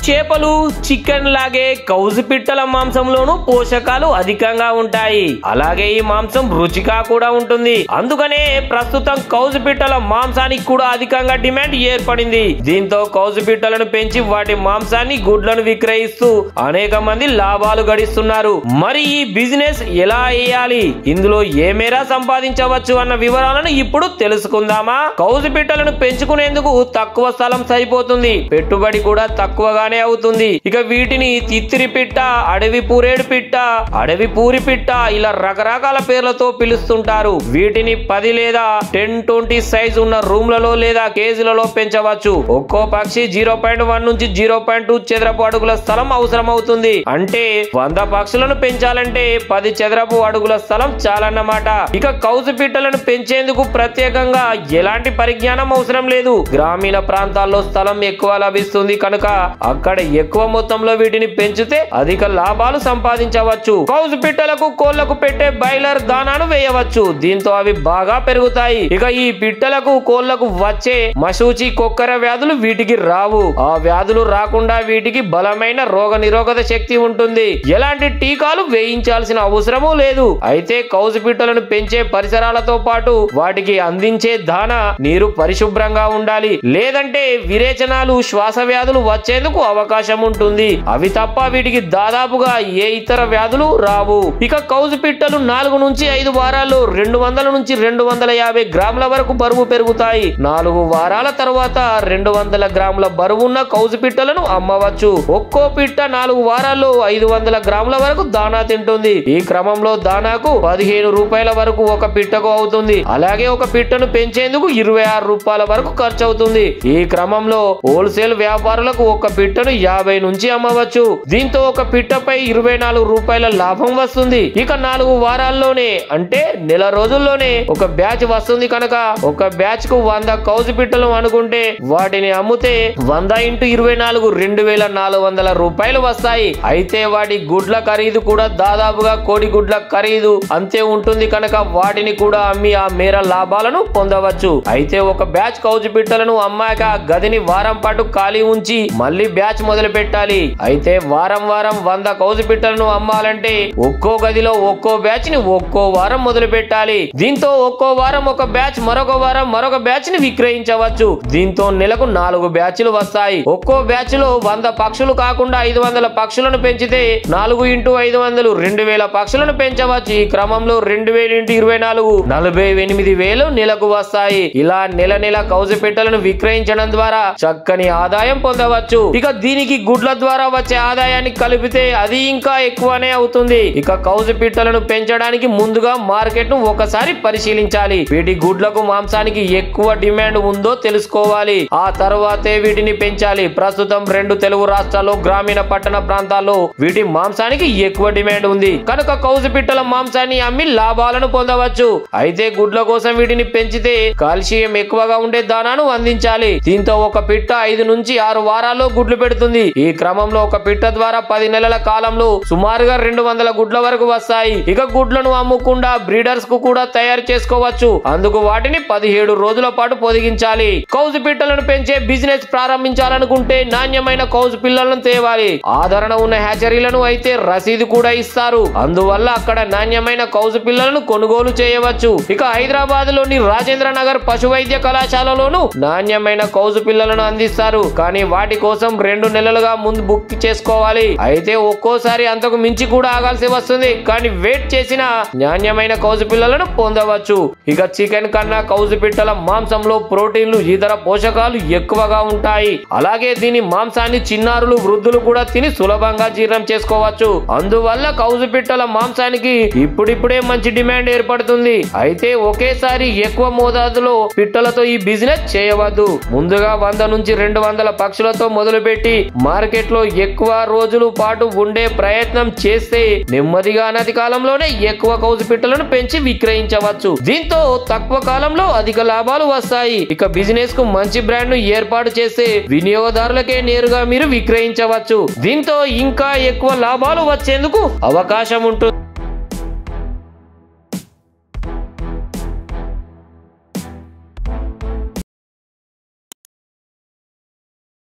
చేపలు చికెన్ లాగే కౌజు పిట్టల మాంసంలోనూ పోషకాలు అధికంగా ఉంటాయి. అలాగే ఈ మాంసం రుచిగా కూడా ఉంటుంది. అందుకనే ప్రస్తుతం కౌజు పిట్టల మాంసానికి కూడా అధికంగా డిమాండ్ ఏర్పడింది. దీంతో కౌజు పిట్టలను పెంచి వాటి మాంసాన్ని గుడ్లను విక్రయిస్తూ అనేక మంది లాభాలు గడిస్తున్నారు. మరి ఈ బిజినెస్ ఎలా చేయాలి, ఇందులో ఏ మేర సంపాదించవచ్చు అన్న వివరాలను ఇప్పుడు తెలుసుకుందామా. కౌజు పిట్టలను పెంచుకునేందుకు తక్కువ స్థలం సరిపోతుంది, పెట్టుబడి కూడా తక్కువగానే అవుతుంది. ఇక వీటిని తిత్తిరి పిట్ట, అడవి పూరేడు పిట్ట, అడవి పూరి పిట్ట ఇలా రకరకాల పేర్లతో పిలుస్తుంటారు. వీటిని 10 లేదా 10-20 సైజ్ ఉన్న రూమ్లలో లేదా కేజీలలో పెంచవచ్చు. ఒక్కో పక్షి 0.1 నుంచి 0.2 చదరపు అడుగుల స్థలం అవసరం అవుతుంది. అంటే 100 పక్షులను పెంచాలంటే 10 చదరపు అడుగుల స్థలం చాలన్నమాట. ఇక కౌజు పిట్టలను పెంచేందుకు ప్రత్యేకంగా ఎలాంటి పరిజ్ఞానం అవసరం లేదు. గ్రామీణ ప్రాంతాల్లో స్థలం ఎక్కువ లభిస్తుంది కనుక అక్కడ ఎక్కువ మొత్తంలో వీటిని పెంచితే అధిక లాభాలు సంపాదించవచ్చు. కౌజు పిట్టలకు కోళ్లకు పెట్టే బాయిలర్ దానాను వేయవచ్చు. దీంతో అవి బాగా పెరుగుతాయి. ఇక ఈ పిట్టలకు కోళ్లకు వచ్చే మశూచి, కొక్కర వ్యాధులు వీటికి రావు. ఆ వ్యాధులు రాకుండా వీటికి బలమైన రోగ నిరోధక శక్తి ఉంటుంది. ఎలాంటి టీకాలు వేయించాల్సిన అవసరమూ లేదు. అయితే కౌజు పిట్టలను పెంచే పరిసరాలతో పాటు వాటికి అందించే దానా, నీరు పరిశుభ్రంగా ఉండాలి. లేదంటే విరేచనాలు, శ్వాస వ్యాధులు వచ్చేందుకు అవకాశం ఉంటుంది. అవి తప్ప వీటికి దాదాపుగా ఏ ఇతర వ్యాధులు రావు. ఇక కౌజు పిట్టలు 4 నుంచి 5 వారాల్లో 200 నుంచి 250 గ్రాముల వరకు బరువు పెరుగుతాయి. 4 వారాల తర్వాత 200 గ్రాముల బరువున్న కౌజు పిట్టలను అమ్మవచ్చు. ఒక్కో పిట్ట 4 వారాల్లో 500 గ్రాముల వరకు దానా తింటుంది. ఈ క్రమంలో దానాకు 15 రూపాయల వరకు ఒక పిట్టకు అవుతుంది. అలాగే ఒక పిట్టను పెంచేందుకు 26 రూపాయల వరకు ఖర్చు అవుతుంది. ఈ క్రమంలో హోల్సేల్ వ్యాపారులకు ఒక పిట్టను 50 నుంచి అమ్మవచ్చు. దీంతో ఒక పిట్టపై 24 రూపాయల లాభం వస్తుంది. ఇక 4 వారాల్లోనే అంటే నెల రోజుల్లోనే ఒక బ్యాచ్ వస్తుంది కనుక ఒక బ్యాచ్ కు 100 కౌజు పిట్టలు అనుకుంటే వాటిని అమ్ముతే 100 × 24 2400 రూపాయలు వస్తాయి. అయితే వాటి గుడ్ల ఖరీదు కూడా దాదాపుగా కోడి గుడ్ల ఖరీదు అంతే ఉంటుంది కనుక వాటిని కూడా అమ్మి ఆ మేర లాభాలను పొందవచ్చు. అయితే ఒక బ్యాచ్ కౌజు పిట్టలను అమ్మాక గదిని వారం పాటు ఖాళీ ఉంచి మళ్ళీ బ్యాచ్ మొదలు పెట్టాలి. అయితే వారం 100 కౌజు పిట్టలను అమ్మాలంటే ఒక్కో గదిలో ఒక్కో బ్యాచ్ ని ఒక్కో వారం మొదలు పెట్టాలి. దీంతో ఒక్కో వారం ఒక బ్యాచ్, మరొక వారం మరొక బ్యాచ్ ని విక్రయించవచ్చు. దీంతో నెలకు 4 బ్యాచ్లు వస్తాయి. ఒక్కో బ్యాచ్ లో 100 పక్షులు కాకుండా 500 పక్షులను పెంచితే 4 × 500 2000 పక్షులను పెంచవచ్చు. ఈ క్రమంలో 2000 × 24 48,000 నెలకు వస్తాయి. ఇలా నెల కౌజు పిట్టలను విక్రయించడం ద్వారా చక్కని ఆదాయం పొందవచ్చు. ఇక దీనికి గుడ్ల ద్వారా వచ్చే ఆదాయాన్ని కలిపితే అది ఇంకా ఎక్కువనే అవుతుంది. ఇక కౌజు పిట్టలను పెంచడానికి ముందుగా మార్కెట్ ను ఒకసారి పరిశీలించాలి. వీటి గుడ్లకు, మాంసానికి ఎక్కువ డిమాండ్ ఉందో తెలుసుకోవాలి. ఆ తర్వాతే వీటిని పెంచాలి. ప్రస్తుతం 2 తెలుగు రాష్ట్రాల్లో గ్రామీణ పట్టణ ప్రాంతాల్లో వీటి మాంసానికి ఎక్కువ డిమాండ్ ఉంది కనుక కౌజు పిట్టల మాంసాన్ని అమ్మి లాభాలను పొందవచ్చు. అయితే గుడ్ల కోసం వీటిని పెంచితే కాల్షియం ఎక్కువగా ఉండే దానాను అందించాలి. దీంతో ఒక పిట్ట 5 నుంచి 6 వారాల్లో గుడ్లు పెడుతుంది. ఈ క్రమంలో ఒక పిట్ట ద్వారా 10 నెలల కాలంలో సుమారుగా 200 గుడ్ల వరకు వస్తాయి. ఇక గుడ్లను అమ్ముకుండా బ్రీడర్స్ కు కూడా తయారు చేసుకోవచ్చు. అందుకు వాటిని 17 రోజుల పాటు పొదిగించాలి. కౌజు పిట్టలను పెంచే బిజినెస్ ప్రారంభించాలనుకుంటే నాణ్యమైన కౌజు పిల్లలను తేవాలి. ఆదరణ ఉన్న హ్యాచరీలను అయితే రసీదు కూడా ఇస్తారు. అందువల్ల అక్కడ నాణ్యమైన కౌజు పిల్లలను కొనుగోలు చేయవచ్చు. ఇక హైదరాబాద్ లోని రాజేంద్ర నగర్ పశు వైద్య కళాశాలలోను నాణ్యమైన కౌజు పిల్లలను అందిస్తారు. కానీ వాటి కోసం 2 నెలలుగా ముందు బుక్ చేసుకోవాలి. అయితే ఒక్కోసారి అంతకు మించి కూడా ఆగాల్సి వస్తుంది. కానీ వెయిట్ చేసిన నాణ్యమైన కౌజు పిల్లలను పొందవచ్చు. ఇక చికెన్ కన్నా కౌజు పిట్టల మాంసంలో ప్రోటీన్లు, ఇతర పోషకాలు ఎక్కువగా ఉంటాయి. అలాగే దీని మాంసాన్ని చిన్నారులు, వృద్ధులు కూడా తిని సులభంగా జీర్ణం చేసుకోవచ్చు. అందువల్ల కౌజు పిట్టల మాంసానికి ఇప్పుడిప్పుడే మంచి డిమాండ్ ఏర్పడుతుంది. అయితే ఒకేసారి ఎక్కువ మోతాదులో పిట్టలతో ఈ బిజినెస్ చేయవద్దు. ముందుగా 100 నుంచి 200 పక్షులతో మొదలుపెట్టి మార్కెట్ లో ఎక్కువ రోజుల పాటు ఉండే ప్రయత్నం చేస్తే నెమ్మదిగా అనతి కాలంలోనే ఎక్కువ కౌజు పిట్టలను పెంచి విక్రయించవచ్చు. దీంతో తక్కువ కాలంలో అధిక లాభాలు వస్తాయి. ఇక బిజినెస్ కు మంచి బ్రాండ్ ను ఏర్పాటు చేస్తే వినియోగదారులకే నేరుగా మీరు విక్రయించవచ్చు. దీంతో ఇంకా ఎక్కువ లాభాలు వచ్చేందుకు అవకాశం ఉంటుంది.